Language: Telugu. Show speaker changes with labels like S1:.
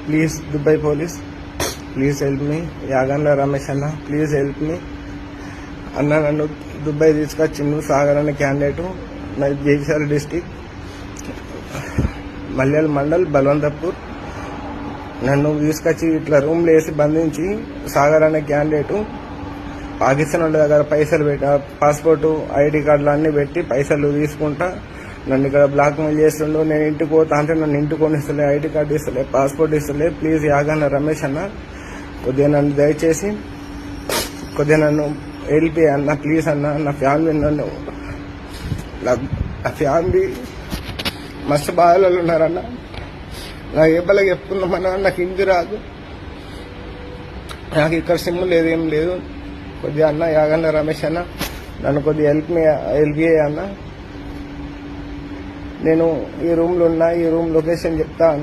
S1: Please Dubai police, please help me. Yagandla Ramesh అన్న, ప్లీజ్ హెల్ప్ మీ అన్న. నన్ను దుబాయ్ తీసుకొచ్చిండు సాగర్ అనే క్యాండిడేట్, నాది జైసర్ డిస్టిక్, మల్యాల మండల్, బల్వంతపూర్. నన్ను తీసుకొచ్చి ఇట్లా రూమ్లో వేసి బంధించి సాగర్ అనే క్యాండిడేట్ పాకిస్తాన్ వాళ్ళ దగ్గర పైసలు పెట్టి, పాస్పోర్టు, ఐడి కార్డులు అన్నీ పెట్టి పైసలు తీసుకుంటా నన్ను ఇక్కడ బ్లాక్మెయిల్ చేస్తుండు. నేను ఇంటికి పోతా అంటే నన్ను ఇంటికి కొనిస్తలే, ఐడి కార్డు ఇస్తలే, పాస్పోర్ట్ ఇస్తలే. ప్లీజ్ యాగండ్ల రమేష్ అన్న, కొద్దిగా నన్ను దయచేసి కొద్దిగా నన్ను హెల్ప్ అన్న, ప్లీజ్ అన్న. నా ఫ్యామిలీ నన్ను, నా ఫ్యామిలీ మస్తు బాధలలో ఉన్నారన్న. నాకు ఎవ్వరికి చెప్పుకున్నామన్నా నాకు ఇంటి రాదు, నాకు ఇక్కడ సిమ్ లేదు, ఏం లేదు. కొద్దిగా అన్న యాగండ్ల రమేష్ అన్న, నన్ను కొద్దిగా హెల్ప్ అన్న. నేను ఈ రూమ్లో ఉన్నా, ఈ రూమ్ లొకేషన్ చెప్తా.